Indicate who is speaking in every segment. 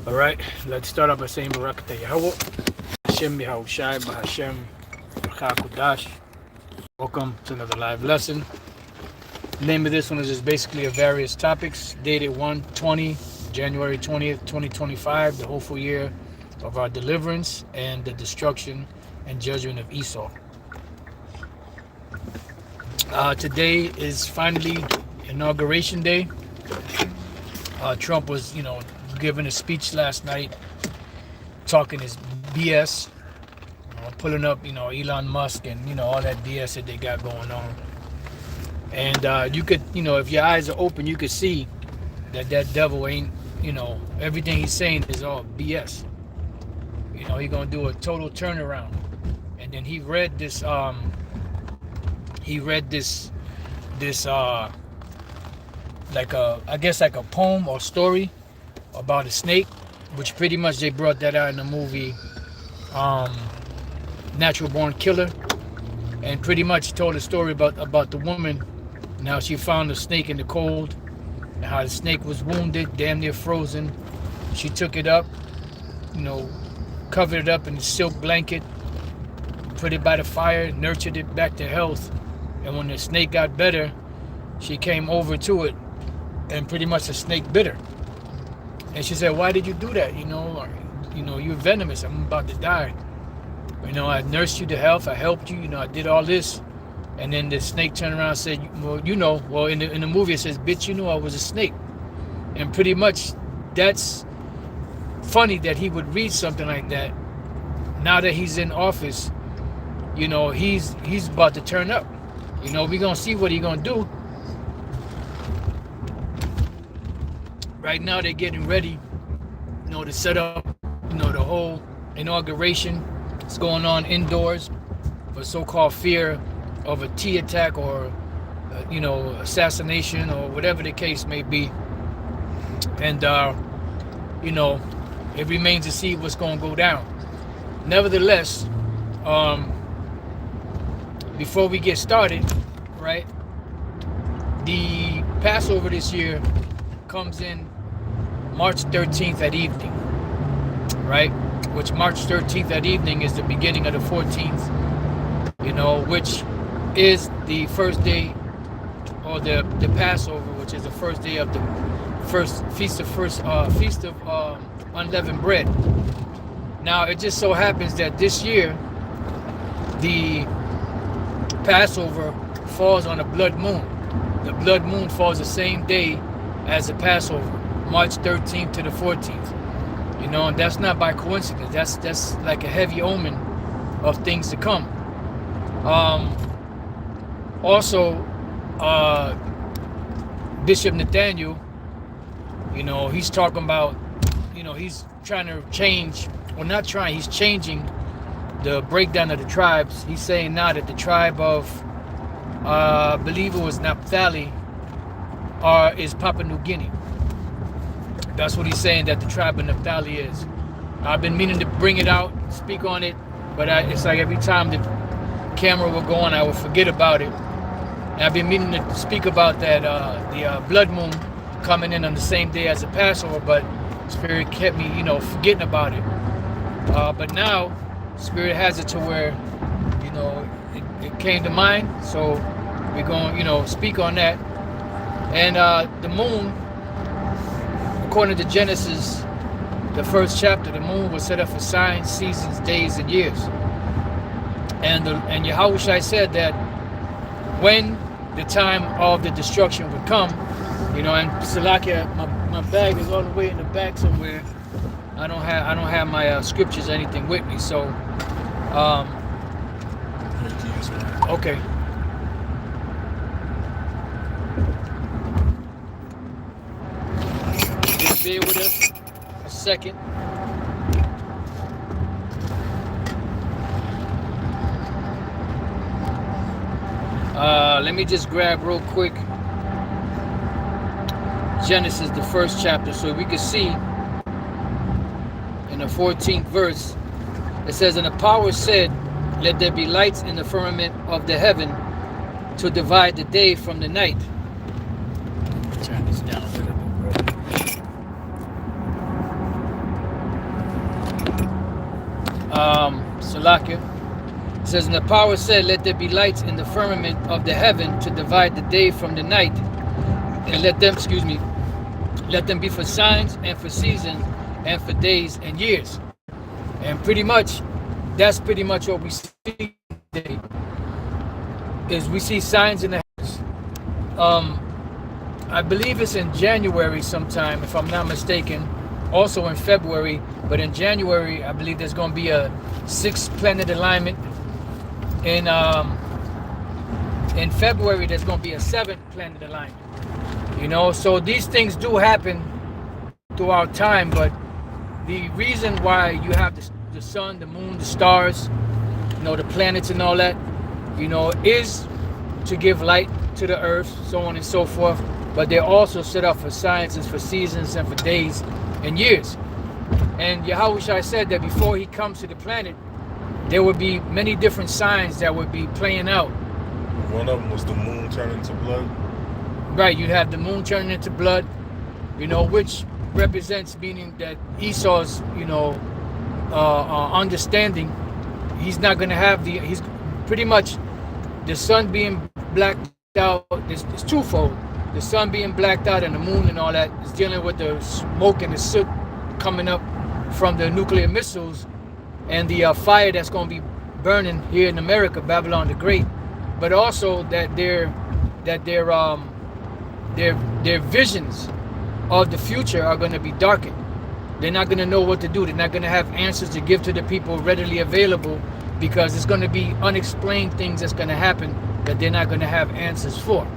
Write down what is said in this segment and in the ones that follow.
Speaker 1: All right, let's start off by saying Barakatah Yahweh, Hashem Yahushai, Bahashem, Kudash. Welcome to another live lesson. The name of this one is just basically of various topics, dated 1/20, January 20th, 2025, the hopeful year of our deliverance and the destruction and judgment of Esau. Today is finally Inauguration Day. Trump was, giving a speech last night, talking his BS, pulling up, Elon Musk and, all that BS that they got going on. And you could, if your eyes are open, you could see that devil ain't, everything he's saying is all BS. He's going to do a total turnaround. And then he read this, like a poem or story about a snake, which pretty much they brought that out in the movie Natural Born Killer, and pretty much told a story about the woman and how she found the snake in the cold and how the snake was wounded, damn near frozen. She took it up, covered it up in a silk blanket, put it by the fire, nurtured it back to health, and when the snake got better, she came over to it and pretty much the snake bit her. And she said, "Why did you do that? You're venomous. I'm about to die. I nursed you to health. I helped you. I did all this." And then the snake turned around and said, "Well, in the movie it says, bitch, I was a snake." And pretty much that's funny that he would read something like that. Now that he's in office, he's about to turn up. We're going to see what he's going to do. Right now they're getting ready, to set up, the whole inauguration. It's going on indoors for so-called fear of a T attack or, assassination or whatever the case may be. And, it remains to see what's going to go down. Nevertheless, before we get started, right, the Passover this year comes in March 13th at evening, right? Which March 13th at evening is the beginning of the 14th, which is the first day, or the Passover, which is the first day of the first feast of unleavened bread. Now it just so happens that this year the Passover falls on a blood moon. The blood moon falls the same day as the Passover, March 13th to the 14th. And that's not by coincidence. That's like a heavy omen of things to come. Also, Bishop Nathaniel, he's talking about, he's trying to change, or not trying, he's changing the breakdown of the tribes. He's saying now that the tribe of, I believe it was Naphtali, is Papua New Guinea. That's what he's saying, that the tribe of Naphtali is. I've been meaning to bring it out, speak on it, but it's like every time the camera will go on, I will forget about it. And I've been meaning to speak about that, the blood moon coming in on the same day as the Passover, but Spirit kept me, forgetting about it. But now, Spirit has it to where, it came to mind, so we're going, speak on that. And the moon, according to Genesis, the first chapter, the moon was set up for signs, seasons, days, and years. And Yahushua said that when the time of the destruction would come, and Salakia, my bag is all the way in the back somewhere. I don't have my scriptures or anything with me, so okay. Just bear with us a second. Let me just grab real quick Genesis, the first chapter, so we can see in the 14th verse. It says, "And the power said, let there be lights in the firmament of the heaven to divide the day from the night." Turn this down a little bit, bro. Salakia. It says, and the power said, let there be lights in the firmament of the heaven to divide the day from the night, and let them be for signs and for seasons and for days and years. And pretty much, that's pretty much what we see today, is we see signs in the heavens. I believe it's in January sometime, if I'm not mistaken, also in February, but in January, I believe there's going to be a 6th planet alignment. In February, there's going to be a 7th planet alignment. You know, so these things do happen throughout time, but the reason why you have the sun, the moon, the stars, you know, the planets and all that, you know, is to give light to the earth, so on and so forth. But they're also set up for sciences, for seasons, and for days and years. And Yahushua said that before he comes to the planet, there would be many different signs that would be playing out.
Speaker 2: One of them was the moon turning into blood.
Speaker 1: Right, you'd have the moon turning into blood, you know, which represents, meaning that Esau's, you know, understanding, he's not going to have he's pretty much, the sun being blacked out, it's twofold. The sun being blacked out and the moon and all that is dealing with the smoke and the soot coming up from the nuclear missiles and the fire that's going to be burning here in America, Babylon the Great, but also that their visions of the future are going to be darkened. They're not going to know what to do. They're not going to have answers to give to the people readily available, because it's going to be unexplained things that's going to happen that they're not going to have answers for.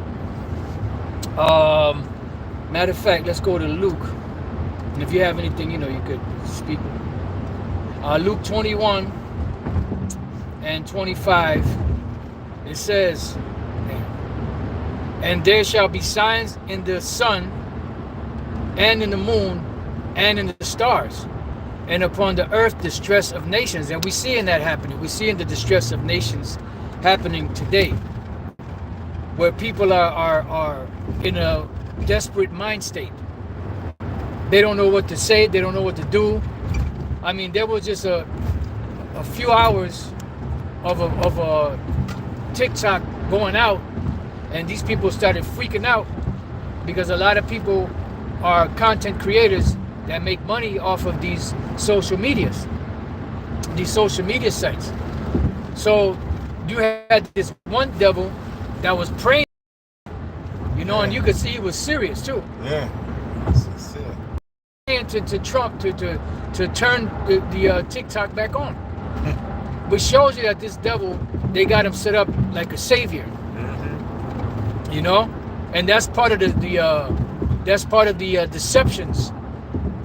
Speaker 1: Matter of fact, let's go to Luke. And if you have anything, you know, you could speak. Luke 21 and 25, it says, and there shall be signs in the sun and in the moon and in the stars, and upon the earth distress of nations. And we're seeing that happening. We're seeing the distress of nations happening today, where people are in a desperate mind state. They don't know what to say. They don't know what to do. I mean, there was just a few hours of a TikTok going out, and these people started freaking out, because a lot of people are content creators that make money off of these social media sites. So you had this one devil that was praying, you know, and you could see he was serious too.
Speaker 2: Yeah.
Speaker 1: Praying to Trump to turn the TikTok back on. Which shows you that this devil, they got him set up like a savior. Mm-hmm. You know? And that's part of the deceptions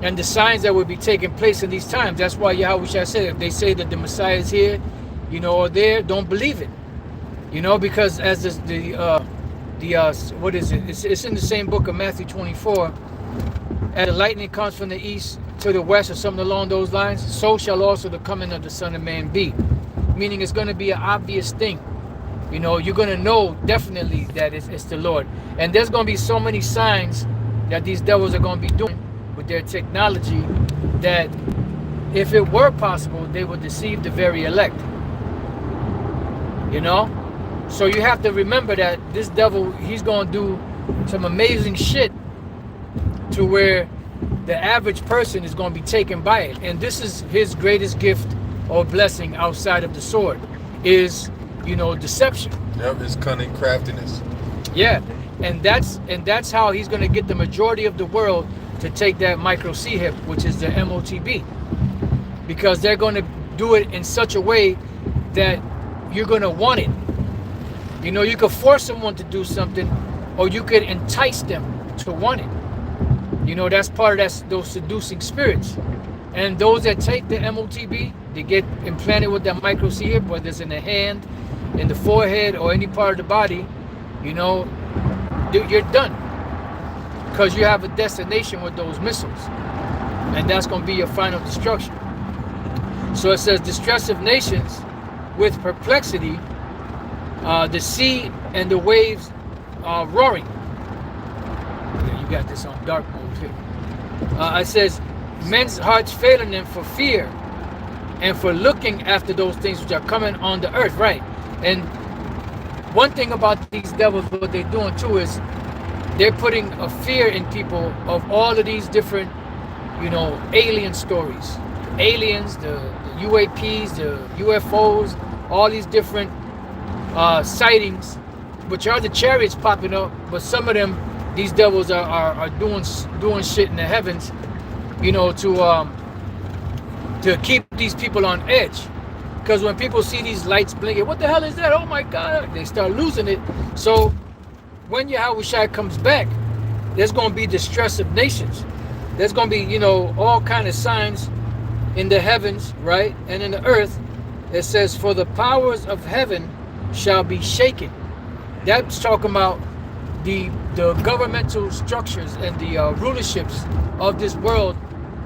Speaker 1: and the signs that will be taking place in these times. That's why Yahushua said, if they say that the Messiah is here, you know, or there, don't believe it. You know, because as what is it? It's in the same book of Matthew 24. As the lightning comes from the east to the west, or something along those lines, so shall also the coming of the Son of Man be. Meaning it's going to be an obvious thing. You know, you're going to know definitely that it's the Lord. And there's going to be so many signs that these devils are going to be doing with their technology, that if it were possible, they would deceive the very elect. You know? So you have to remember that this devil, he's going to do some amazing shit to where the average person is going to be taken by it. And this is his greatest gift or blessing outside of the sword, is, you know, deception.
Speaker 2: Yep, his cunning craftiness.
Speaker 1: Yeah, and that's how he's going to get the majority of the world to take that micro C-hip, which is the MOTB, because they're going to do it in such a way that you're going to want it. You know, you could force someone to do something, or you could entice them to want it. You know, that's part of those seducing spirits. And those that take the MOTB, they get implanted with that micro C-hip, whether it's in the hand, in the forehead, or any part of the body, you know, you're done. Because you have a destination with those missiles. And that's going to be your final destruction. So it says, distress of nations with perplexity, the sea and the waves are roaring. Yeah, you got this on dark mode here. It says, men's hearts failing them for fear, and for looking after those things which are coming on the earth, right? And one thing about these devils, what they're doing too is they're putting a fear in people of all of these different, alien stories. The aliens, the UAPs, the UFOs, all these different sightings, which are the chariots popping up, but some of them, these devils are doing shit in the heavens, to keep these people on edge. Because when people see these lights blinking, what the hell is that? Oh my God, they start losing it. So when Yahushua comes back, there's going to be distress of nations. There's going to be, all kind of signs in the heavens, right? And in the earth. It says, for the powers of heaven shall be shaken. That's talking about the governmental structures and the rulerships of this world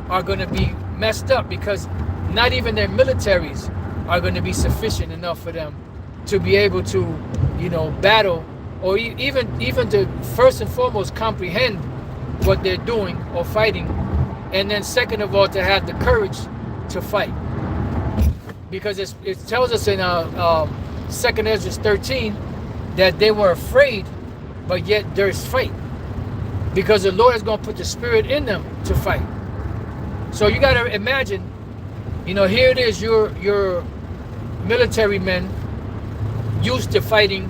Speaker 1: are going to be messed up, because not even their militaries are going to be sufficient enough for them to be able to, battle, or even to first and foremost comprehend what they're doing or fighting, and then second of all to have the courage to fight. Because it tells us in 2nd Ezra 13 that they were afraid, but yet there's fight, because the Lord is going to put the spirit in them to fight. So you got to imagine, here it is, your military men used to fighting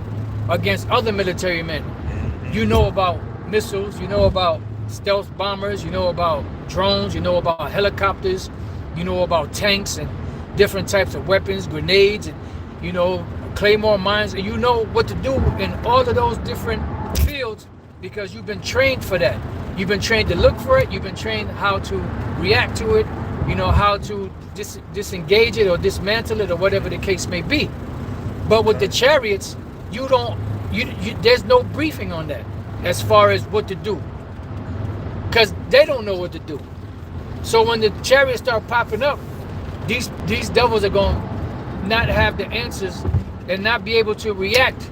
Speaker 1: against other military men. You know about missiles, you know about stealth bombers, you know about drones, you know about helicopters, you know about tanks and different types of weapons, grenades, and claymore mines, and you know what to do in all of those different fields, because you've been trained for that. You've been trained to look for it. You've been trained how to react to it, how to disengage it or dismantle it, or whatever the case may be. But with the chariots, there's no briefing on that as far as what to do, because they don't know what to do. So when the chariots start popping up, these devils are going to not have the answers and not be able to react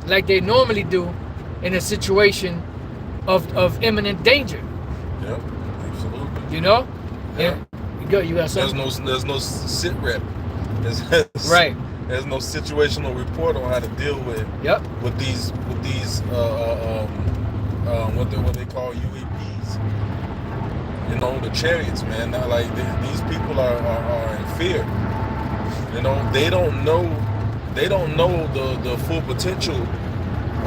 Speaker 1: like they normally do in a situation of imminent danger.
Speaker 2: Yep, absolutely.
Speaker 1: Yeah. You got something?
Speaker 2: There's no sit rep.
Speaker 1: Right.
Speaker 2: There's no situational report on how to deal with these what they call UAPs. The chariots, man. Like these people are in fear. They don't know the full potential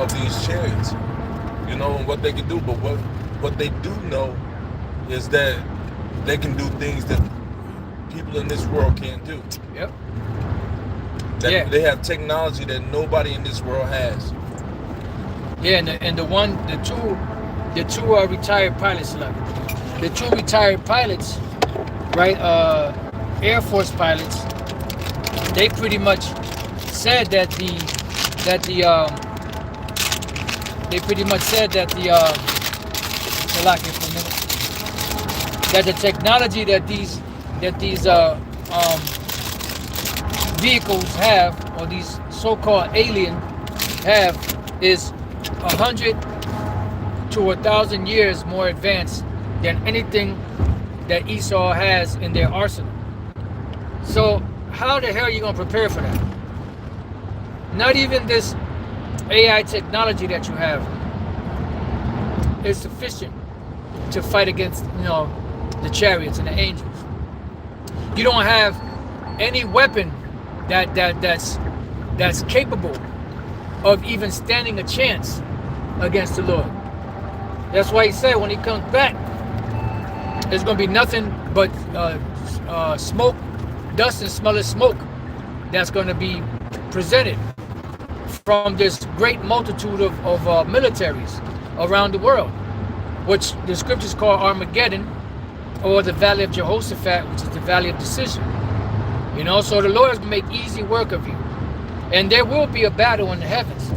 Speaker 2: of these chariots. And what they can do. But what they do know is that they can do things that people in this world can't do.
Speaker 1: Yep.
Speaker 2: They have technology that nobody in this world has.
Speaker 1: Yeah, and the two retired pilots left. The two retired pilots, right? Air Force pilots. They pretty much said that the technology that these vehicles have, or these so-called alien have, is 100 to 1,000 years more advanced than anything that Esau has in their arsenal. So how the hell are you going to prepare for that? Not even this AI technology that you have is sufficient to fight against, the chariots and the angels. You don't have any weapon that's capable of even standing a chance against the Lord. That's why he said when he comes back, there's going to be nothing but smoke, dust, and smell of smoke that's going to be presented from this great multitude of militaries around the world, which the scriptures call Armageddon, or the Valley of Jehoshaphat, which is the Valley of Decision. So the Lord is going to make easy work of you. And there will be a battle in the heavens.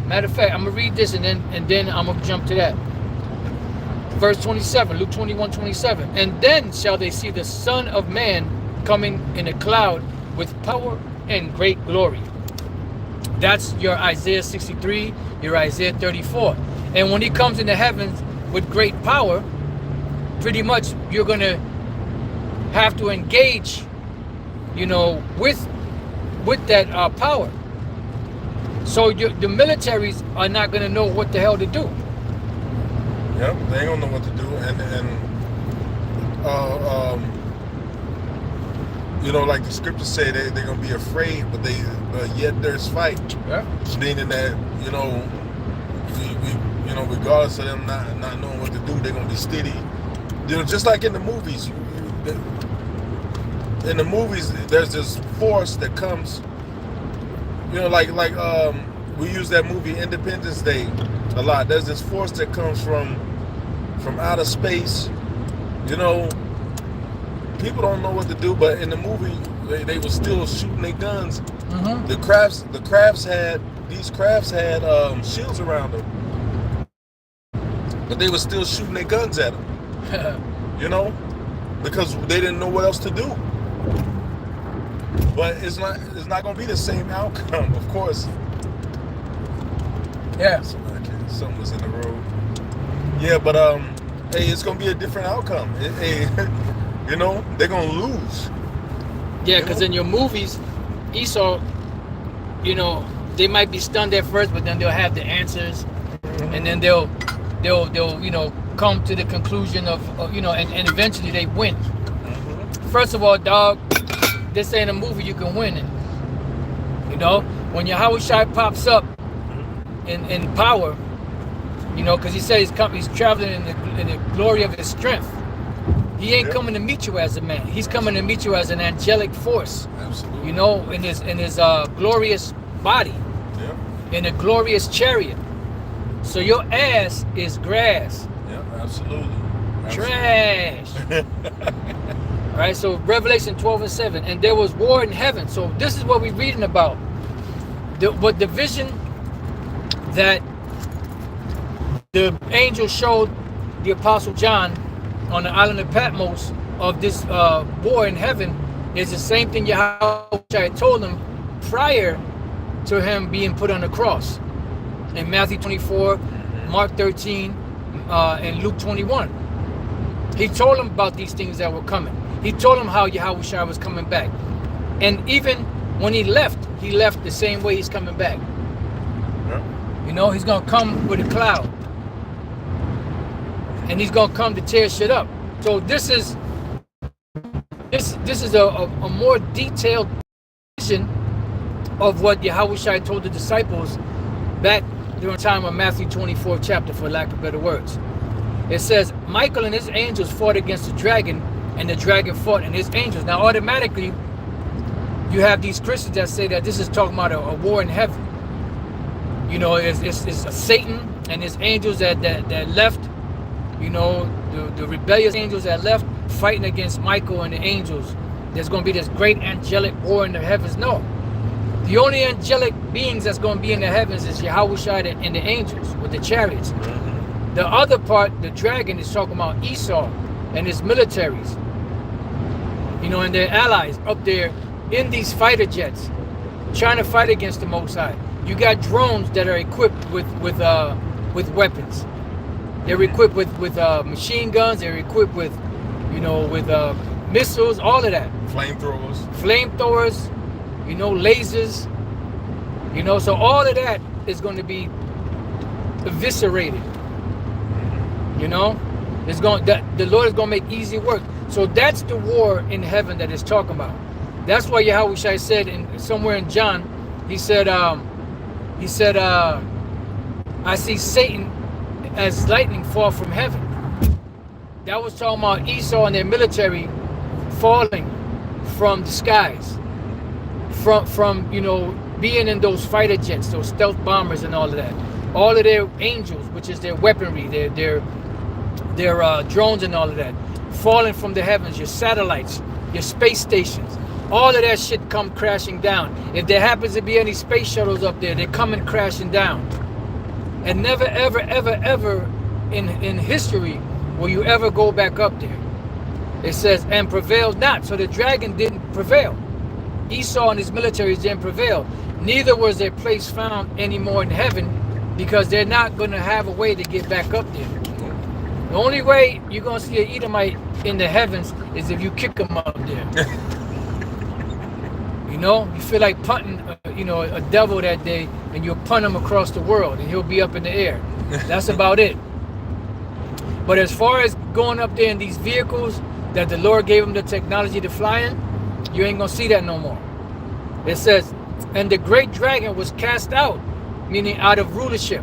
Speaker 1: Matter of fact, I'm going to read this and then I'm going to jump to that. Verse 27, Luke 21:27. And then shall they see the Son of Man coming in a cloud with power and great glory. That's your Isaiah 63, your Isaiah 34. And when he comes in the heavens with great power, pretty much you're going to have to engage you know, with that power. So the militaries are not going to know what the hell to do.
Speaker 2: Yep, they ain't gonna know what to do, and you know, like the scriptures say, they're gonna be afraid, but yet there's fight.
Speaker 1: Yeah.
Speaker 2: Meaning that, you know, we you know, regardless of them not knowing what to do, they're gonna be steady. You know, just like in the movies, in the movies, there's this force that comes. You know, like we use that movie Independence Day a lot. There's this force that comes from outer space. You know, people don't know what to do, but in the movie they were still shooting their guns.
Speaker 1: Mm-hmm.
Speaker 2: These crafts had shields around them, but they were still shooting their guns at them. You know, because they didn't know what else to do. But it's not gonna be the same outcome, of course.
Speaker 1: Yeah.
Speaker 2: Something was in the road. Yeah, but hey, it's gonna be a different outcome. You know, they're gonna lose.
Speaker 1: Yeah, because in your movies, Esau, you know, they might be stunned at first, but then they'll have the answers, and then they'll you know, come to the conclusion of you know, and eventually they win. First of all, dog, this ain't a movie you can win in. You know, when Yahushua pops up in power, you know, because he said he's traveling in the glory of his strength. He ain't coming to meet you as a man. He's coming to meet you as an angelic force.
Speaker 2: Absolutely.
Speaker 1: You know, in his glorious body, in a glorious chariot. So your ass is grass.
Speaker 2: Yeah, absolutely.
Speaker 1: Trash. All right, so Revelation 12:7, and there was war in heaven. So this is what we're reading about. What the vision that the angel showed the Apostle John on the island of Patmos of this war in heaven is the same thing Yahweh told him prior to him being put on the cross. In Matthew 24, Mark 13, and Luke 21. He told him about these things that were coming. He told him how Yahushua was coming back. And even when he left the same way he's coming back.
Speaker 2: Yeah.
Speaker 1: You know, he's going to come with a cloud. And he's going to come to tear shit up. So this is a more detailed vision of what Yahushua told the disciples back during the time of Matthew 24 chapter, for lack of better words. It says, Michael and his angels fought against the dragon, and the dragon fought and his angels. Now, automatically, you have these Christians that say that this is talking about a war in heaven. You know, it's a Satan and his angels that left, you know, the rebellious angels that left fighting against Michael and the angels. There's going to be this great angelic war in the heavens. No. The only angelic beings that's going to be in the heavens is Yahushua and the angels with the chariots. The other part, the dragon, is talking about Esau and his militaries, you know, and their allies up there in these fighter jets, trying to fight against the Most High. You got drones that are equipped with weapons. They're equipped with machine guns. They're equipped with, you know, with missiles, all of that. Flamethrowers, you know, lasers, you know. So all of that is going to be eviscerated. You know, the Lord is going to make easy work. So that's the war in heaven that it's talking about. That's why Yahushua said somewhere in John, he said, I see Satan as lightning fall from heaven. That was talking about Esau and their military falling from the skies, from you know, being in those fighter jets, those stealth bombers and all of that. All of their angels, which is their weaponry, their drones and all of that, falling from the heavens, your satellites, your space stations, all of that shit come crashing down. If there happens to be any space shuttles up there, they're coming crashing down. And never, ever, ever, ever in history will you ever go back up there. It says, and prevailed not. So the dragon didn't prevail. Esau and his militaries didn't prevail. Neither was their place found anymore in heaven, because they're not going to have a way to get back up there. The only way you're going to see an Edomite in the heavens is if you kick them up there. You know, you feel like punting, a devil that day, and you'll punt him across the world, and he'll be up in the air. That's about it. But as far as going up there in these vehicles that the Lord gave him the technology to fly in, you ain't gonna see that no more. It says, and the great dragon was cast out, meaning out of rulership.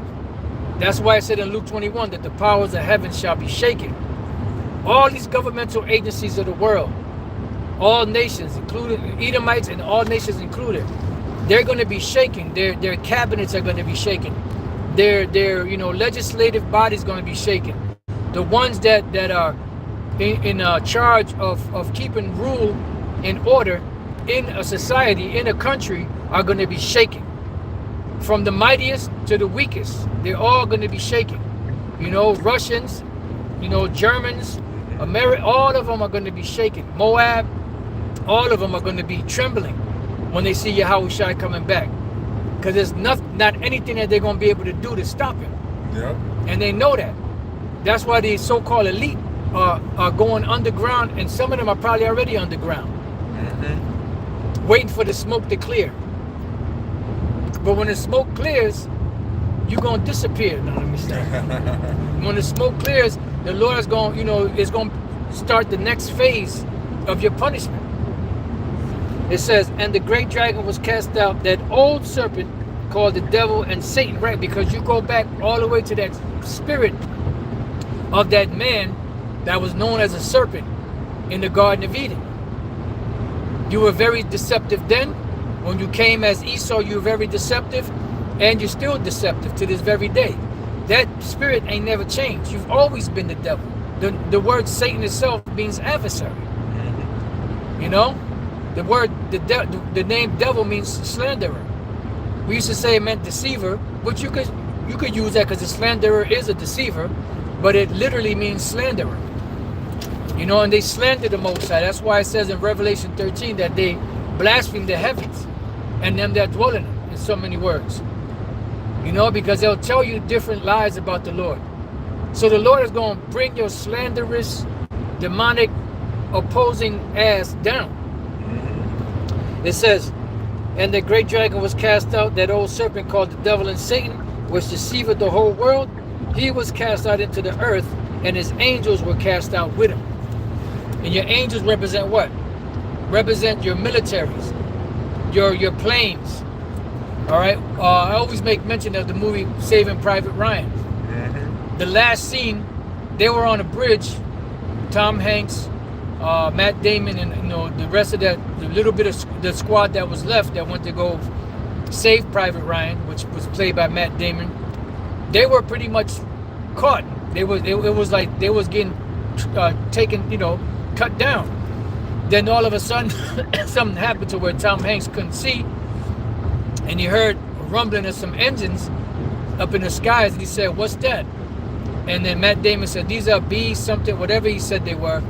Speaker 1: That's why it said in Luke 21 that the powers of heaven shall be shaken. All these governmental agencies of the world, all nations, including Edomites and all nations included, they're going to be shaken. Their cabinets are going to be shaken. Their legislative bodies going to be shaken. The ones that are in charge of keeping rule and order in a society, in a country, are going to be shaken. From the mightiest to the weakest, they're all going to be shaken. Russians, Germans, all of them are going to be shaken. Moab, all of them are going to be trembling when they see Yahushua coming back, because there's not anything that they're going to be able to do to stop him.
Speaker 2: Yep.
Speaker 1: And they know that. That's why the so-called elite are going underground, and some of them are probably already underground, waiting for the smoke to clear. But when the smoke clears, you're going to disappear. No, let me stop. When the smoke clears, the Lord is going, is going to start the next phase of your punishment. It says, and the great dragon was cast out, that old serpent called the devil and Satan, right? Because you go back all the way to that spirit of that man that was known as a serpent in the Garden of Eden. You were very deceptive then. When you came as Esau, you were very deceptive, and you're still deceptive to this very day. That spirit ain't never changed. You've always been the devil. The word Satan itself means adversary. The word, the name devil means slanderer. We used to say it meant deceiver, but you could use that because a slanderer is a deceiver, but it literally means slanderer. And they slander the Most High. That's why it says in Revelation 13 that they blaspheme the heavens and them that dwell in them, in so many words. Because they'll tell you different lies about the Lord. So the Lord is going to bring your slanderous, demonic, opposing ass down. It says, and the great dragon was cast out, that old serpent called the devil and Satan, which deceiveth the whole world. He was cast out into the earth, and his angels were cast out with him. And your angels represent what? Represent your militaries, your planes. All right. I always make mention of the movie Saving Private Ryan. The last scene, they were on a bridge. Tom Hanks, Matt Damon, and the rest of that, the little bit of the squad that was left that went to go save Private Ryan, which was played by Matt Damon. They were pretty much caught. It was like they was getting taken, cut down. Then all of a sudden, something happened to where Tom Hanks couldn't see, and he heard rumbling of some engines up in the skies, and he said, "What's that?" And then Matt Damon said, "These are bees, something, whatever he said they were."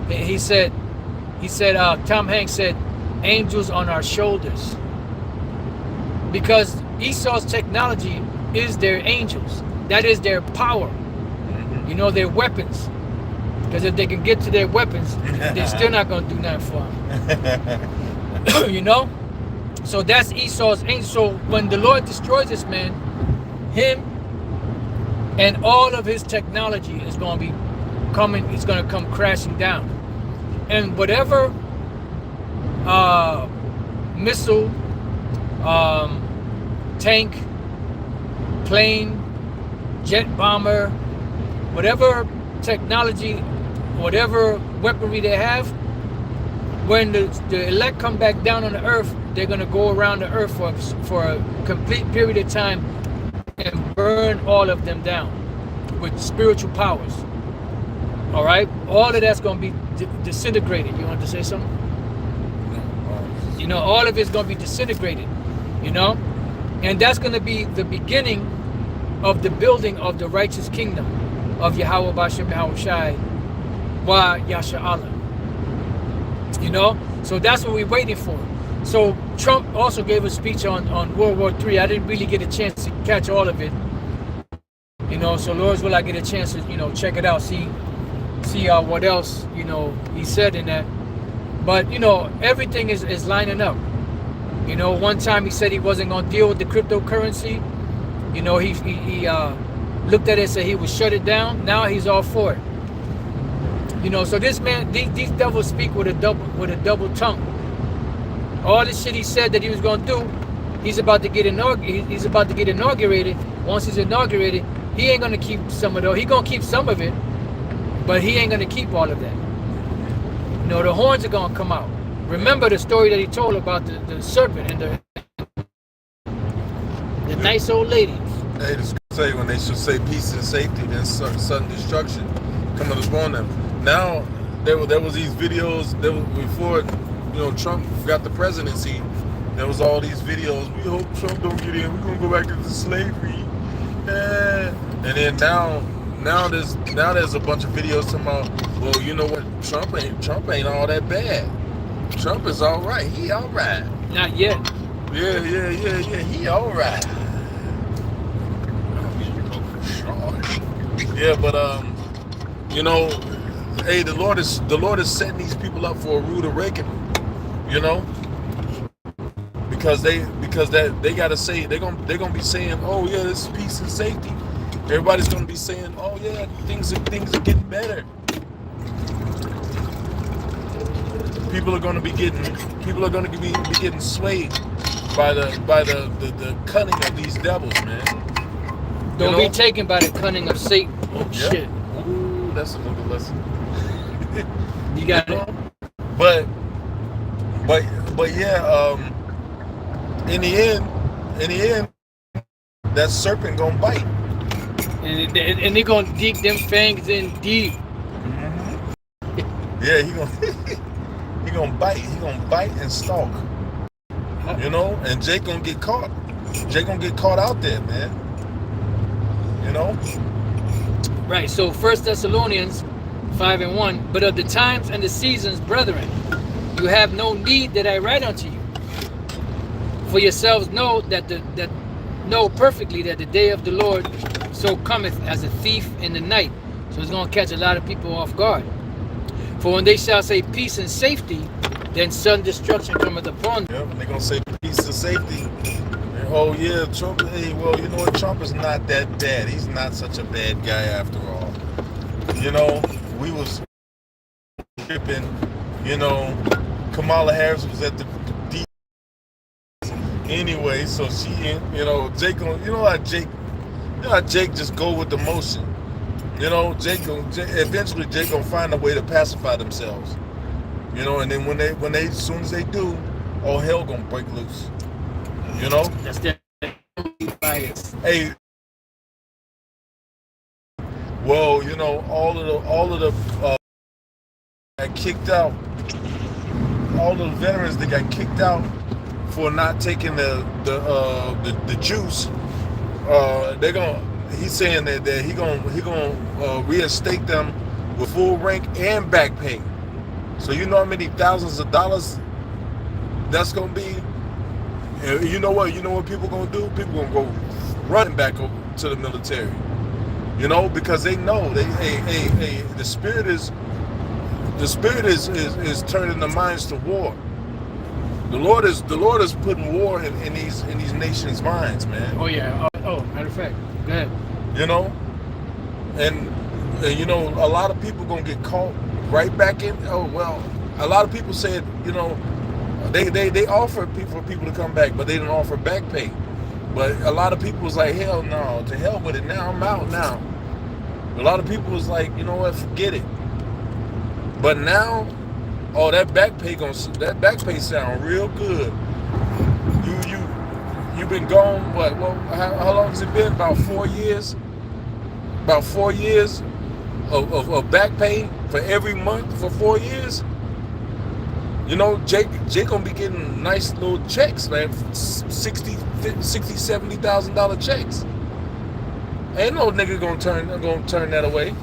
Speaker 1: He said, Tom Hanks said, "Angels on our shoulders," because Esau's technology is their angels. That is their power. Their weapons. Because if they can get to their weapons, they're still not going to do nothing for them. So that's Esau's angel. So when the Lord destroys this man, him and all of his technology is going to be coming, it's going to come crashing down. And whatever missile, tank, plane, jet bomber, whatever technology, whatever weaponry they have, when the elect come back down on the earth, they're going to go around the earth for a complete period of time and burn all of them down with spiritual powers. All right? All of that's going to be disintegrated. You want to say something? All of it's going to be disintegrated. And that's going to be the beginning of the building of the righteous kingdom of Yahweh Bashem Yahushai wa Yasha Allah. So that's what we're waiting for. So Trump also gave a speech on World War III. I didn't really get a chance to catch all of it. So Lord's will I get a chance to, check it out, see what else, he said in that. But, everything is lining up. You know, one time he said he wasn't going to deal with the cryptocurrency. You know, he looked at it and said he would shut it down. Now he's all for it. You know, so this man, these devils speak with a double tongue. All the shit he said that he was going to do, he's about to get inaugurated. Once he's inaugurated, he ain't going to keep some of those. He's going to keep some of it, but he ain't going to keep all of that. You know, the horns are going to come out. Remember the story that he told about the serpent and the nice old ladies.
Speaker 2: Hey, the scripture say when they should say peace and safety, then sudden destruction coming upon them. Now there was these videos. Before, you know, Trump got the presidency. There was all these videos. We hope Trump don't get in. We're gonna go back into slavery. And then now there's a bunch of videos talking about, well, you know what? Trump ain't all that bad. Trump is all right. He all right.
Speaker 1: Not yet.
Speaker 2: Yeah. He all right. Yeah, but you know, hey, the Lord is setting these people up for a rude awakening. You know, because they gotta say they're gonna be saying, oh yeah, this is peace and safety. Everybody's gonna be saying, oh yeah, things are getting better. People are gonna be getting swayed by the cunning of these devils, man.
Speaker 1: Don't be taken by the cunning of Satan. Oh shit.
Speaker 2: Ooh, that's another lesson.
Speaker 1: You got it.
Speaker 2: But yeah, in the end, that serpent gonna bite.
Speaker 1: And they're gonna dig them fangs in deep.
Speaker 2: Yeah, he gonna bite. He gonna bite and stalk. You know, and Jake gonna get caught. Jake gonna get caught out there, man. You know.
Speaker 1: Right. So 1 Thessalonians 5:1. But of the times and the seasons, brethren, you have no need that I write unto you. For yourselves know know perfectly that the day of the Lord so cometh as a thief in the night. So it's going to catch a lot of people off guard. For when they shall say peace and safety, then sudden destruction cometh upon them.
Speaker 2: Yeah, when they're going to say peace and safety. And, oh yeah, Trump, hey, well, you know what? Trump is not that bad. He's not such a bad guy after all. You know, we was tripping, you know, Kamala Harris was at the D anyway, so she, you know, Jake just go with the motion. You know, eventually Jake gonna find a way to pacify themselves. You know, and then when they as soon as they do, all hell gonna break loose. You know?
Speaker 1: That's their bias.
Speaker 2: Hey, well, you know, all of the got kicked out. All the veterans that got kicked out for not taking the juice, he's saying that he gonna reinstate them with full rank and back pay. So you know how many thousands of dollars that's gonna be. And you know what people gonna do? People gonna go running back over to the military. You know, because they know the spirit is turning the minds to war. The Lord is putting war in these nations' minds, man.
Speaker 1: Oh yeah. Matter of fact, go ahead.
Speaker 2: You know, and you know, a lot of people gonna get caught right back in. Oh well, a lot of people said, you know, they offer people to come back, but they didn't offer back pay. But a lot of people was like, hell no, to hell with it. Now I'm out now. A lot of people was like, you know what, forget it. But now, that back pay sound real good. You've been gone, what? Well, how long has it been? About 4 years. About 4 years of back pay for every month for 4 years. You know, Jake gonna be getting nice little checks, man. $60,000, $70,000 checks. Ain't no nigga gonna turn that away.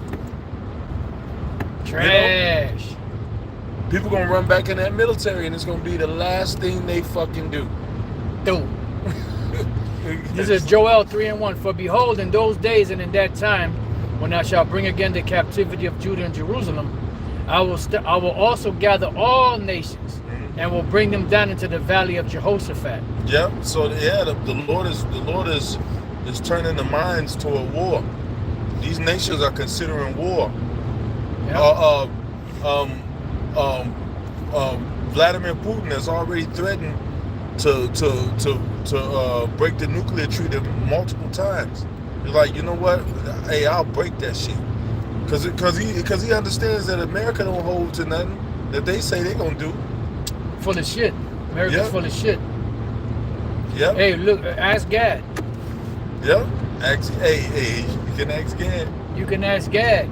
Speaker 1: Trash.
Speaker 2: You know? People gonna run back in that military, and it's gonna be the last thing they fucking do.
Speaker 1: This is Joel 3:1. For behold, in those days and in that time, when I shall bring again the captivity of Judah and Jerusalem, I will also gather all nations and will bring them down into the Valley of Jehoshaphat.
Speaker 2: Yep. So yeah, the Lord is turning the minds toward war. These nations are considering war.
Speaker 1: Yep.
Speaker 2: Vladimir Putin has already threatened to break the nuclear treaty multiple times. He's like, you know what? Hey, I'll break that shit. Because he understands that America don't hold to nothing that they say they're gonna do.
Speaker 1: Full of shit. America's full of shit.
Speaker 2: Yep.
Speaker 1: Hey, look, ask Gad.
Speaker 2: Yep. Hey, you can ask Gad.
Speaker 1: You can ask Gad.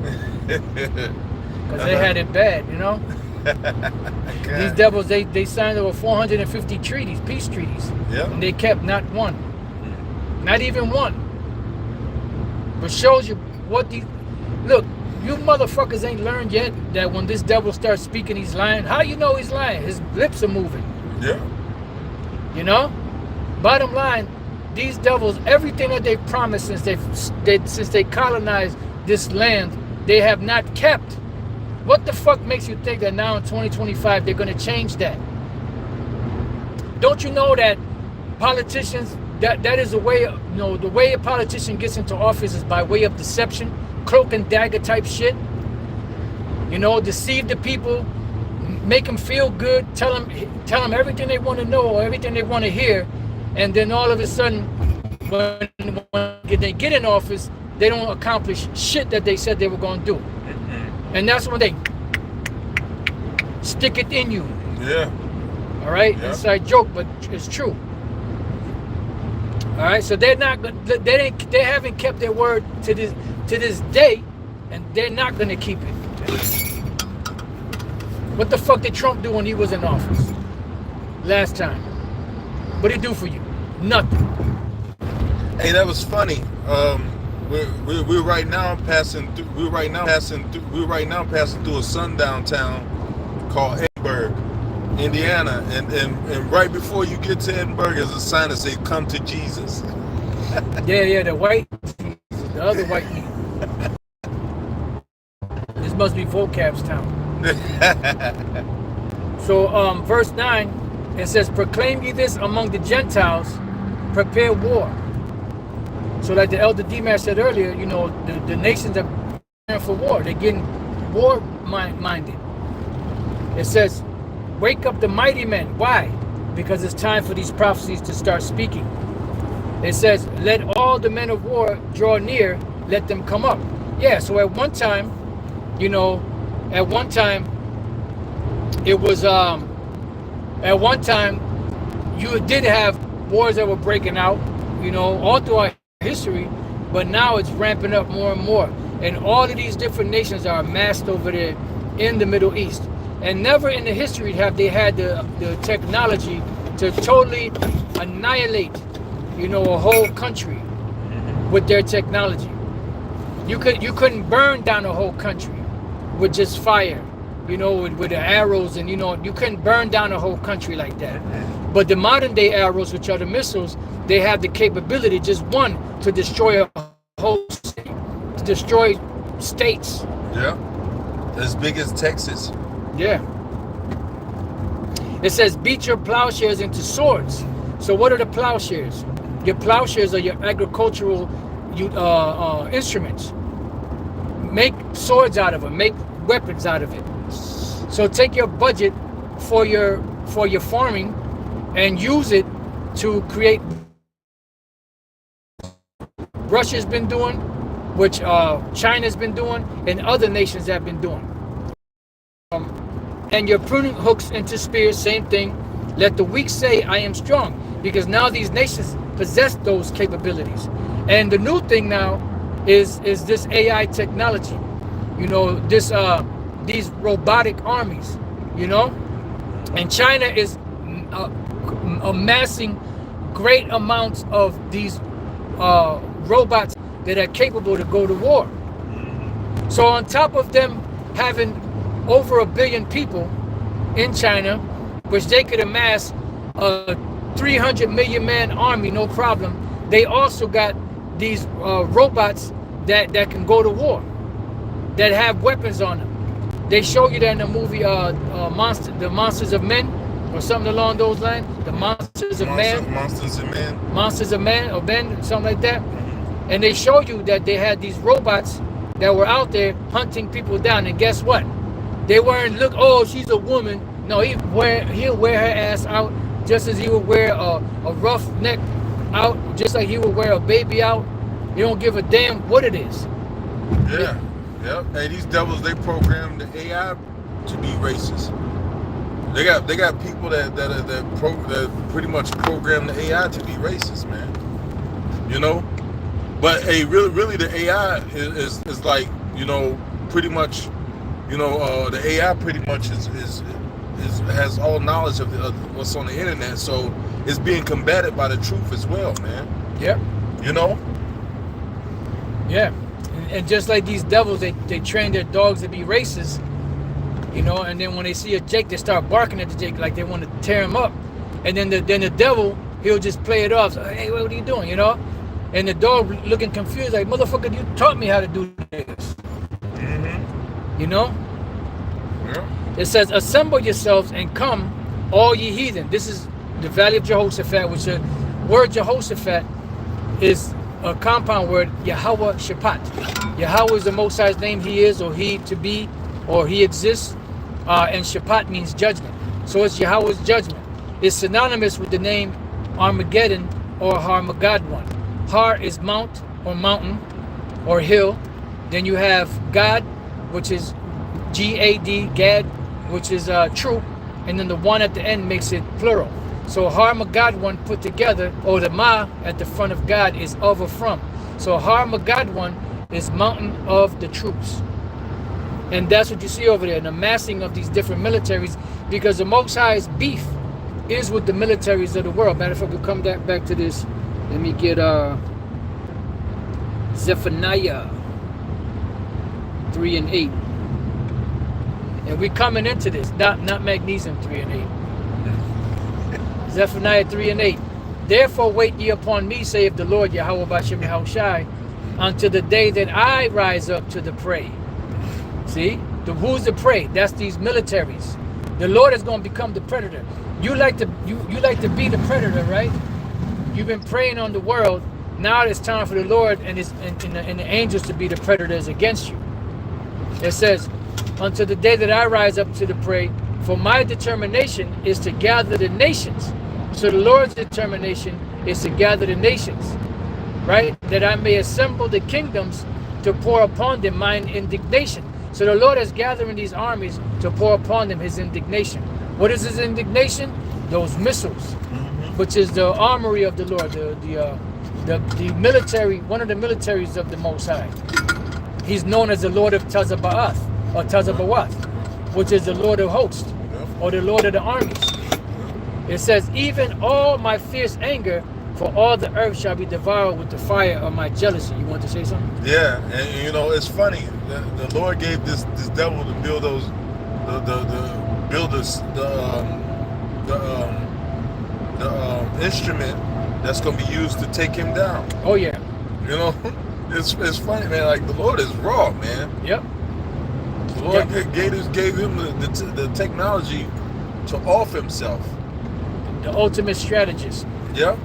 Speaker 1: Because they had it bad, you know? These devils, they signed over 450 treaties, peace treaties.
Speaker 2: Yeah.
Speaker 1: And they kept not one. Not even one. But shows you what these... Look, you motherfuckers ain't learned yet that when this devil starts speaking, he's lying. How you know he's lying? His lips are moving.
Speaker 2: Yeah.
Speaker 1: You know? Bottom line, these devils, everything that they've promised since they colonized this land, they have not kept. What the fuck makes you think that now in 2025 they're going to change that? Don't you know that politicians, that is a way, the way a politician gets into office is by way of deception, cloak and dagger type shit. Deceive the people, make them feel good, tell them everything they want to know or everything they want to hear, and then all of a sudden, when they get in office, they don't accomplish shit that they said they were going to do. And that's when they stick it in you.
Speaker 2: Yeah.
Speaker 1: All right?
Speaker 2: Yeah.
Speaker 1: Inside joke, but it's true. All right? So they haven't kept their word to this day, and they're not going to keep it. What the fuck did Trump do when he was in office last time? What did he do for you? Nothing.
Speaker 2: Hey, that was funny. We're right now passing through a sundown town called Edinburgh, Indiana, and right before you get to Edinburgh, there's a sign that says "Come to Jesus."
Speaker 1: Yeah, the white Jesus, the other white meat. This must be vocab's town. So, verse 9, it says, "Proclaim ye this among the Gentiles, prepare war." So like the Elder D-Man said earlier, the nations are preparing for war. They're getting war-minded. It says, "Wake up the mighty men." Why? Because it's time for these prophecies to start speaking. It says, "Let all the men of war draw near, let them come up." Yeah, so at one time, it was, at one time, you did have wars that were breaking out, all throughout history, but now it's ramping up more and more. And all of these different nations are amassed over there in the Middle East. And never in the history have they had the technology to totally annihilate, a whole country with their technology. You couldn't burn down a whole country with just fire, with the arrows, and you couldn't burn down a whole country like that. But the modern day arrows, which are the missiles, they have the capability, just one, to destroy a whole state, to destroy states.
Speaker 2: Yeah, as big as Texas.
Speaker 1: Yeah. It says, "Beat your plowshares into swords." So what are the plowshares? Your plowshares are your agricultural instruments. Make swords out of them. Make weapons out of it. So take your budget for your farming and use it to create. Russia's been doing, which China's been doing, and other nations have been doing. And your pruning hooks into spears, same thing. Let the weak say, "I am strong," because now these nations possess those capabilities. And the new thing now is this AI technology. These robotic armies. And China is amassing great amounts of these robots that are capable to go to war. So on top of them having over 1 billion people in China, which they could amass a 300 million man army, no problem, they also got these robots that can go to war, that have weapons on them. They show you that in the movie The Monsters of Men, or something along those lines. The monsters of man.
Speaker 2: Monsters of man.
Speaker 1: Monsters of man or men, something like that. And they show you that they had these robots that were out there hunting people down. And guess what? They weren't look. Oh, she's a woman. No, he'll wear her ass out just as he would wear a rough neck out, just like he would wear a baby out. You don't give a damn what it is.
Speaker 2: Yeah. Yep. Hey, these devils, they program the AI to be racist. They got people that pretty much program the AI to be racist, man. You know? But hey, really the AI is like, you know, pretty much, you know, the AI pretty much has all knowledge of what's on the internet, so it's being combated by the truth as well, man.
Speaker 1: Yep.
Speaker 2: You know?
Speaker 1: Yeah. And just like these devils, they train their dogs to be racist, you know, and then when they see a Jake, they start barking at the Jake like they want to tear him up. And then the devil, he'll just play it off. So, hey, what are you doing, you know? And the dog looking confused, like, motherfucker, you taught me how to do this. Mm-hmm. You know? Yeah. It says, assemble yourselves and come, all ye heathen. This is the Valley of Jehoshaphat, which the word Jehoshaphat is a compound word, Jehoshaphat. Yahweh is the Most High's name. He is, or he to be, or he exists. And Shaphat means judgment. So it's Yahweh's judgment. It's synonymous with the name Armageddon or Armageddon. Har is mount or mountain or hill. Then you have God, which is G-A-D, Gad, which is troop. And then the one at the end makes it plural. So Armageddon put together, or the Ma at the front of God is of or from. So Armageddon is mountain of the troops. And that's what you see over there, the massing of these different militaries, because the Most High's beef is with the militaries of the world. Matter of fact, we'll come back to this. Let me get Zephaniah 3 and 8. And we're coming into this, not Magnesium 3 and 8. Zephaniah 3 and 8. Therefore wait ye upon me, saith the Lord Yahweh Bashem Yahushai, until the day that I rise up to the prey. See? Who's the prey? That's these militaries. The Lord is going to become the predator. You like to be the predator, right? You've been preying on the world. Now it's time for the Lord and the angels to be the predators against you. It says, until the day that I rise up to the prey, for my determination is to gather the nations. So the Lord's determination is to gather the nations, right? That I may assemble the kingdoms to pour upon them mine indignation. So the Lord is gathering these armies to pour upon them his indignation. What is his indignation? Those missiles, which is the armory of the Lord, the military, one of the militaries of the Most High. He's known as the Lord of Tazabaath, or Tazabawath, which is the Lord of hosts, or the Lord of the armies. It says, even all my fierce anger for all the earth shall be devoured with the fire of my jealousy. You want to say something?
Speaker 2: Yeah, and you know, it's funny. The Lord gave this devil to build those, the instrument that's going to be used to take him down.
Speaker 1: Oh yeah.
Speaker 2: You know, it's funny, man. Like, the Lord is raw, man.
Speaker 1: Yep.
Speaker 2: The Lord gave him the technology to off himself.
Speaker 1: The ultimate strategist.
Speaker 2: Yep.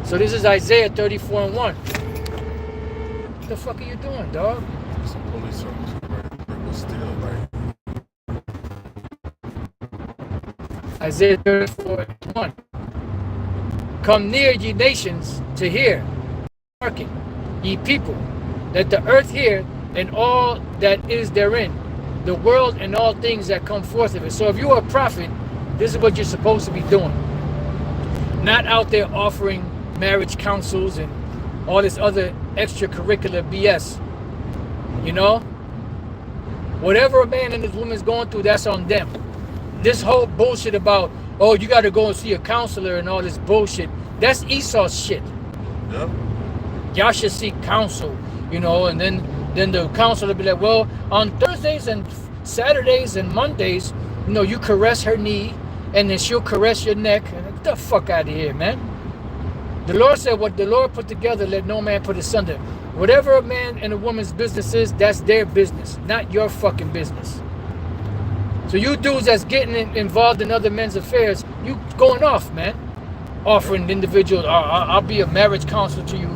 Speaker 1: So this is Isaiah 34 and 1. What the fuck are you doing, dog?
Speaker 2: Some police officers right was still like.
Speaker 1: Isaiah 34 and 1. Come near, ye nations, to hear. Hearken, ye people, let the earth hear, and all that is therein, the world and all things that come forth of it. So if you are a prophet, this is what you're supposed to be doing. Not out there offering marriage counsels and all this other extracurricular BS. You know? Whatever a man and his woman's going through, that's on them. This whole bullshit about, oh, you got to go and see a counselor and all this bullshit, that's Esau's shit.
Speaker 2: Yep.
Speaker 1: Y'all should seek counsel, you know, and then the counselor will be like, well, on Thursdays and Saturdays and Mondays, you know, you caress her knee, and then she'll caress your neck. Get the fuck out of here, man. The Lord said, what the Lord put together, let no man put asunder. Whatever a man and a woman's business is, that's their business, not your fucking business. So you dudes that's getting involved in other men's affairs, you going off, man. Offering individuals, I'll be a marriage counselor to you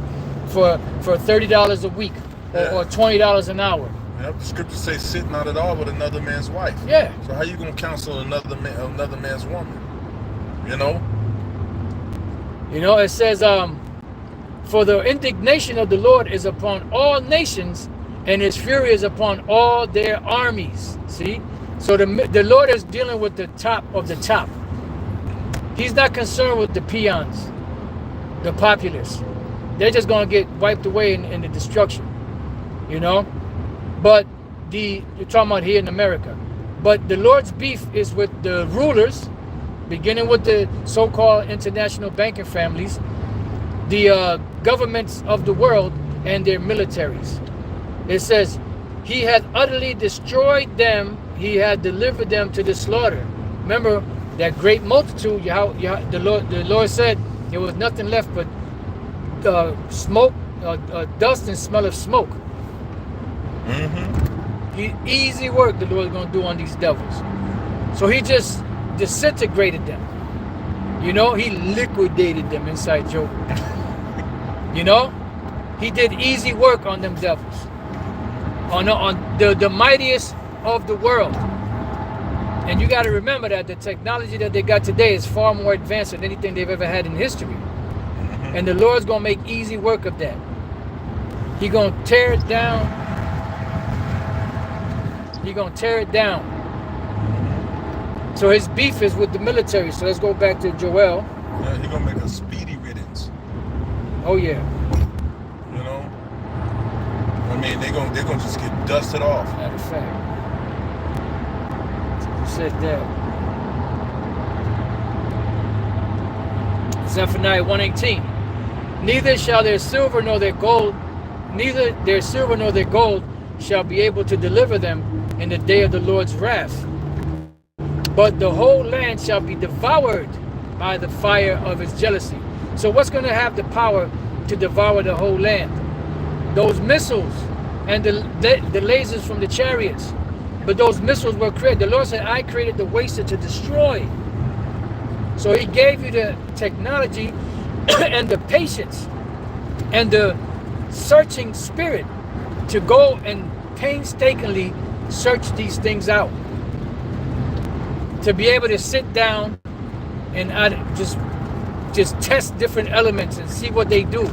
Speaker 1: for $30 a week or $20 an hour.
Speaker 2: Yep, the scriptures say sit not at all with another man's wife.
Speaker 1: Yeah.
Speaker 2: So how you gonna counsel another man's woman? You know?
Speaker 1: You know, it says, for the indignation of the Lord is upon all nations, and his fury is upon all their armies. See? So the Lord is dealing with the top of the top. He's not concerned with the peons, the populace. They're just going to get wiped away in the destruction, you know? But you're talking about here in America. But the Lord's beef is with the rulers, beginning with the so-called international banking families, the governments of the world, and their militaries. It says, he hath utterly destroyed them, he had delivered them to the slaughter. Remember, that great multitude, the Lord said there was nothing left but smoke, dust and smell of smoke.
Speaker 2: Mm-hmm.
Speaker 1: Easy work the Lord's going to do on these devils. So he just disintegrated them. You know, he liquidated them inside Job. You know, he did easy work on them devils. On the mightiest of the world. And you got to remember that the technology that they got today is far more advanced than anything they've ever had in history.
Speaker 2: Mm-hmm.
Speaker 1: And the Lord's going to make easy work of that. He's going to tear it down. He's going to tear it down. So his beef is with the military. So let's go back to Joel.
Speaker 2: Yeah, he's going to make a speedy riddance.
Speaker 1: Oh, yeah.
Speaker 2: You know? I mean, they're gonna just get dusted off.
Speaker 1: Matter of fact. Said that. Zephaniah 1:18. Neither shall their silver nor their gold, neither their silver nor their gold shall be able to deliver them in the day of the Lord's wrath. But the whole land shall be devoured by the fire of his jealousy. So what's going to have the power to devour the whole land? Those missiles and the lasers from the chariots. But those missiles were created. The Lord said, I created the waster to destroy. So he gave you the technology and the patience and the searching spirit to go and painstakingly search these things out. To be able to sit down and just test different elements and see what they do.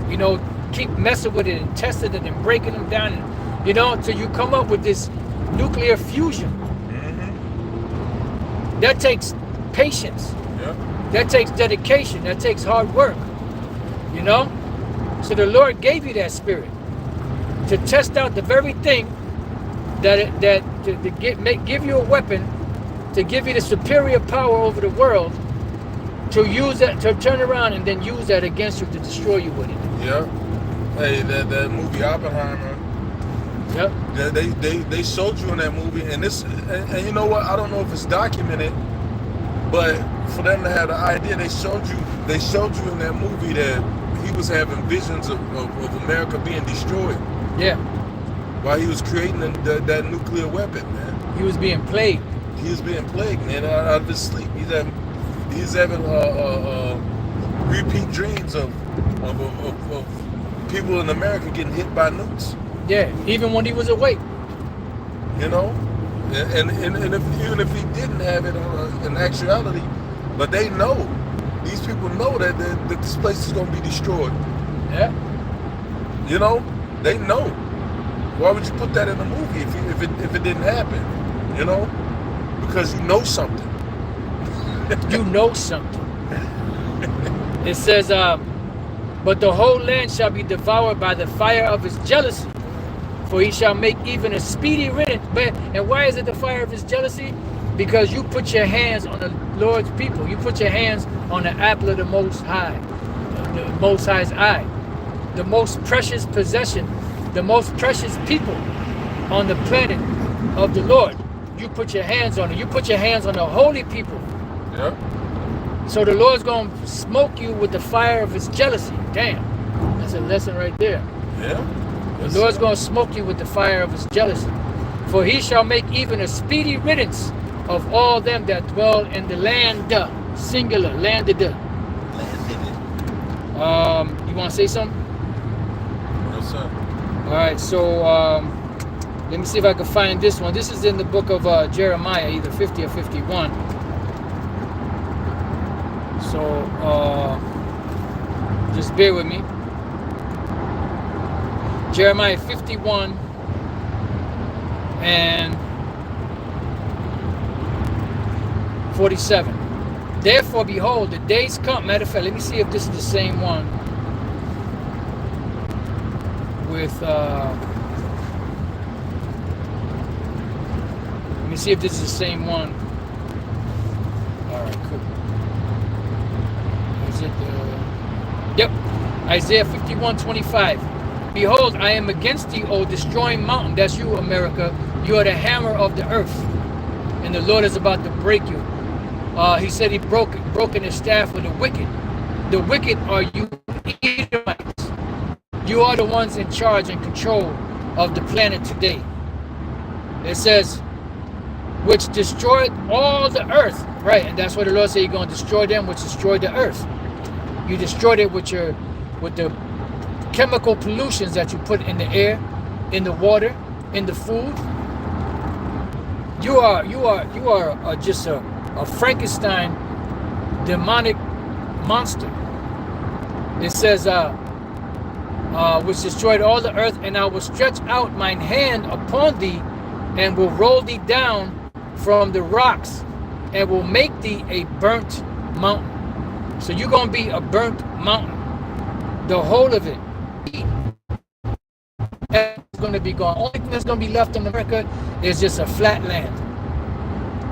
Speaker 1: You know, keep messing with it and testing it and breaking them down. And, you know, until you come up with this nuclear fusion.
Speaker 2: Mm-hmm.
Speaker 1: That takes patience.
Speaker 2: Yeah.
Speaker 1: That takes dedication. That takes hard work. You know? So the Lord gave you that spirit to test out the very thing give you a weapon, to give you the superior power over the world, to use that, to turn around and then use that against you to destroy you with it.
Speaker 2: Yeah. Hey, that movie Oppenheimer.
Speaker 1: Yep.
Speaker 2: Yeah, they showed you in that movie, and you know what? I don't know if it's documented, but for them to have the idea, they showed you in that movie that he was having visions of America being destroyed.
Speaker 1: Yeah.
Speaker 2: While he was creating that nuclear weapon, man.
Speaker 1: He was being plagued.
Speaker 2: He was being plagued, man, out of his sleep. He's having repeat dreams of people in America getting hit by nukes.
Speaker 1: Yeah, even when he was awake.
Speaker 2: You know, and even if he didn't have it in actuality, but they know, these people know that this place is going to be destroyed.
Speaker 1: Yeah.
Speaker 2: You know, they know. Why would you put that in the movie if it didn't happen? You know, because you know something.
Speaker 1: You know something. It says, but the whole land shall be devoured by the fire of his jealousy. For he shall make even a speedy riddance. And why is it the fire of his jealousy? Because you put your hands on the Lord's people. You put your hands on the apple of the Most High. The Most High's eye. The most precious possession. The most precious people on the planet of the Lord. You put your hands on it. You put your hands on the holy people.
Speaker 2: Yeah.
Speaker 1: So the Lord's going to smoke you with the fire of his jealousy. Damn. That's a lesson right there.
Speaker 2: Yeah.
Speaker 1: The Lord's going to smoke you with the fire of his jealousy. For he shall make even a speedy riddance of all them that dwell in the land, singular, landed. You want to say something?
Speaker 2: No, sir.
Speaker 1: All right, so let me see if I can find this one. This is in the book of Jeremiah, either 50 or 51. So just bear with me. Jeremiah 51 and 47. Therefore, behold, the days come. Matter of fact, let me see if this is the same one with let me see if this is the same one. All right, cool. Is it yep, Isaiah 51:25. Behold, I am against thee, O destroying mountain. That's you, America. You are the hammer of the earth, and the Lord is about to break you. He said he broken his staff with the wicked. The wicked are you Edomites. You are the ones in charge and control of the planet today. It says, which destroyed all the earth. Right, and that's what the Lord said, you're going to destroy them, which destroyed the earth. You destroyed it with the chemical pollutions that you put in the air, in the water, in the food. You are just a Frankenstein demonic monster. It says, which destroyed all the earth, and I will stretch out mine hand upon thee, and will roll thee down from the rocks, and will make thee a burnt mountain. So you're going to be a burnt mountain. The whole of it is going to be gone. Only thing that's going to be left in America is just a flat land.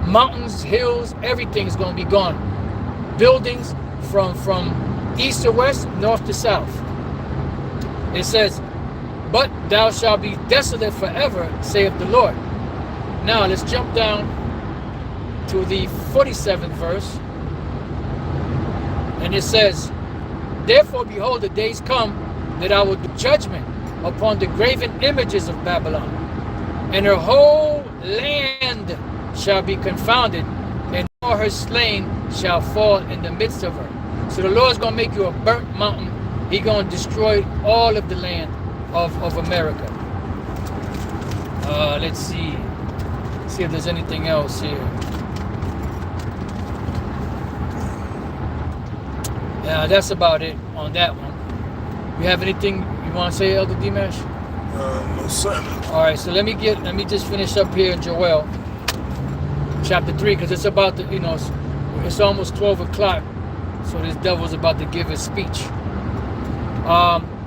Speaker 1: Mountains, hills, everything is going to be gone. Buildings from east to west, north to south. It says, but thou shalt be desolate forever, saith the Lord. Now let's jump down to the 47th verse. And it says, therefore, behold, the days come that I will do judgment upon the graven images of Babylon, and her whole land shall be confounded, and all her slain shall fall in the midst of her. So the Lord's going to make you a burnt mountain. He's going to destroy all of the land of America. Let's see if there's anything else here. Yeah, that's about it on that one. You have anything you want to say, Elder Dimash?
Speaker 2: No, sir.
Speaker 1: All right, so let me just finish up here in Joel chapter 3, because it's about to, it's almost 12 o'clock, so this devil's about to give his speech.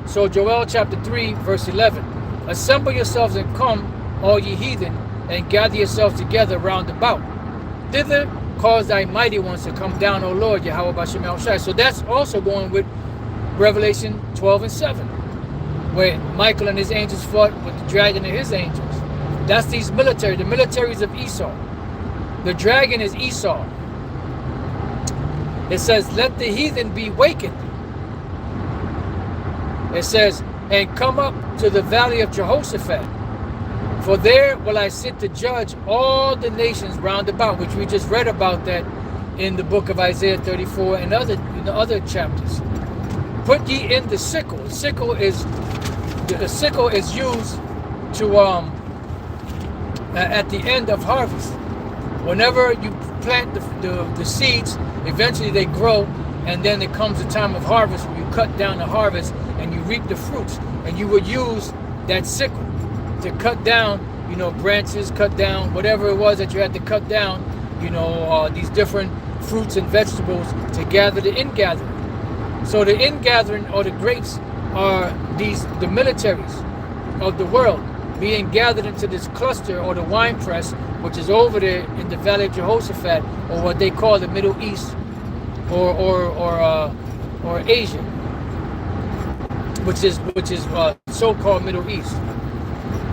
Speaker 1: So Joel chapter 3, verse 11. Assemble yourselves and come, all ye heathen, and gather yourselves together round about. Thither cause thy mighty ones to come down, O Lord, Yahweh Bashem Yahushai. So that's also going with Revelation 12 and 7, where Michael and his angels fought with the dragon and his angels. That's these military, the militaries of Esau. The dragon is Esau. It says, let the heathen be wakened. It says, and come up to the Valley of Jehoshaphat. For there will I sit to judge all the nations round about, which we just read about that in the book of Isaiah 34 and other chapters. Put ye in the sickle. The sickle is used to at the end of harvest. Whenever you plant the seeds, eventually they grow, and then it comes the time of harvest where you cut down the harvest and you reap the fruits. And you would use that sickle to cut down, branches, cut down whatever it was that you had to cut down, these different fruits and vegetables to gather the ingathering. So the ingathering, or the grapes, are the militaries of the world being gathered into this cluster, or the wine press, which is over there in the Valley of Jehoshaphat, or what they call the Middle East, or Asia, which is so-called Middle East.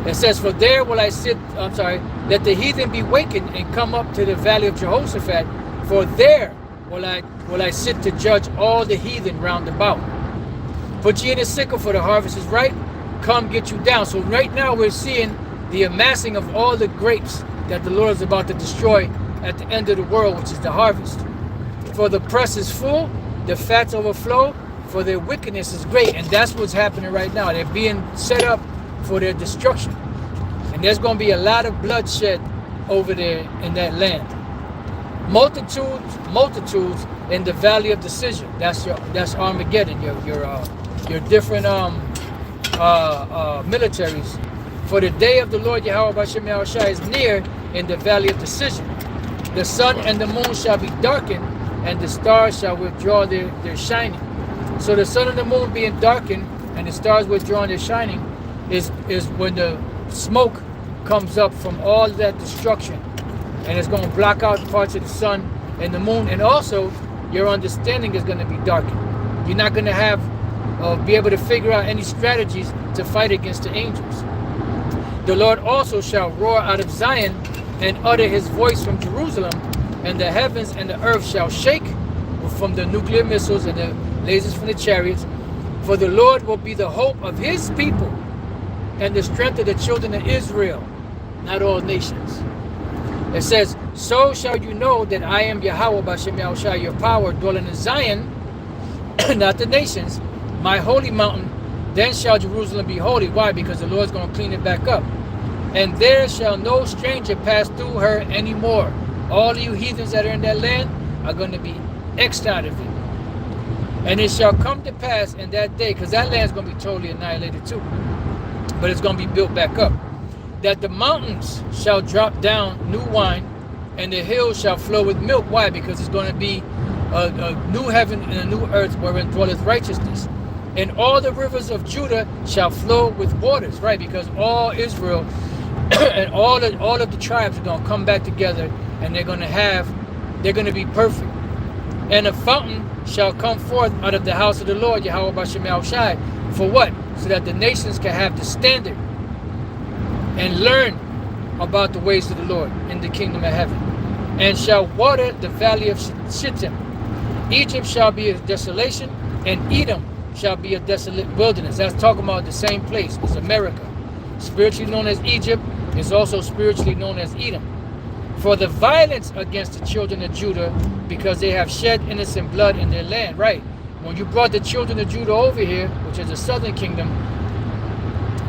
Speaker 1: It says, for there will I sit, let the heathen be wakened and come up to the Valley of Jehoshaphat, for there will I sit to judge all the heathen round about. Put ye in a sickle, for the harvest is ripe, come get you down. So right now we're seeing the amassing of all the grapes that the Lord is about to destroy at the end of the world, which is the harvest. For the press is full, the fats overflow, for their wickedness is great. And that's what's happening right now. They're being set up for their destruction. And there's going to be a lot of bloodshed over there in that land. Multitudes in the Valley of Decision. That's Armageddon. Your different militaries. For the day of the Lord Yahweh B'Shem Yahushua is near in the Valley of Decision. The sun and the moon shall be darkened, and the stars shall withdraw their shining. So the sun and the moon being darkened, and the stars withdrawing their shining, is when the smoke comes up from all that destruction, and it's going to block out parts of the sun and the moon, and also your understanding is going to be darkened. You're not going to be able to figure out any strategies to fight against the angels. The Lord also shall roar out of Zion and utter his voice from Jerusalem, and the heavens and the earth shall shake from the nuclear missiles and the lasers from the chariots. For the Lord will be the hope of his people and the strength of the children of Israel, not all nations. It says, so shall you know that I am Yahweh B'Shem Yahushua, your power, dwelling in Zion, not the nations, my holy mountain. Then shall Jerusalem be holy. Why? Because the Lord's going to clean it back up. And there shall no stranger pass through her anymore. All of you heathens that are in that land are going to be X'd out of it. And it shall come to pass in that day, because that land's going to be totally annihilated too, but it's going to be built back up, that the mountains shall drop down new wine, and the hills shall flow with milk. Why? Because it's going to be a new heaven and a new earth wherein dwelleth righteousness. And all the rivers of Judah shall flow with waters, right? Because all Israel and all of the tribes are going to come back together, and they're going to be perfect. And a fountain shall come forth out of the house of the Lord Yahweh B'Shem Yahushua. For what? So that the nations can have the standard and learn about the ways of the Lord in the kingdom of heaven. And shall water the valley of Shittim. Egypt shall be a desolation, and Edom shall be a desolate wilderness. That's talking about the same place. It's America. Spiritually known as Egypt is also spiritually known as Edom. For the violence against the children of Judah, because they have shed innocent blood in their land. Right. When you brought the children of Judah over here, which is the southern kingdom,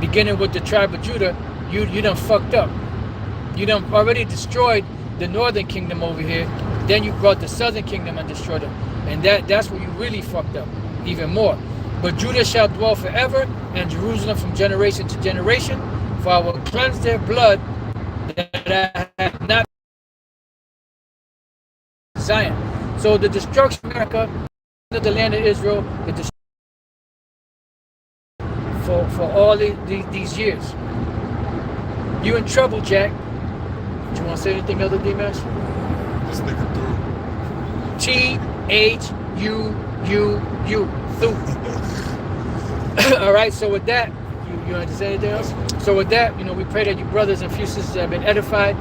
Speaker 1: beginning with the tribe of Judah, you done fucked up. You done already destroyed the northern kingdom over here. Then you brought the southern kingdom and destroyed them. And that's where you really fucked up even more. But Judah shall dwell forever, and Jerusalem from generation to generation. For I will cleanse their blood that I have not Zion. So the destruction of America, the land of Israel, the destruction for all these years. You in trouble, Jack. Do you want to say anything other, D-Mash?
Speaker 2: This nigga
Speaker 1: T-H-U-U-U. All right, so with that, you want to say anything else? So with that, we pray that you brothers and few sisters have been edified.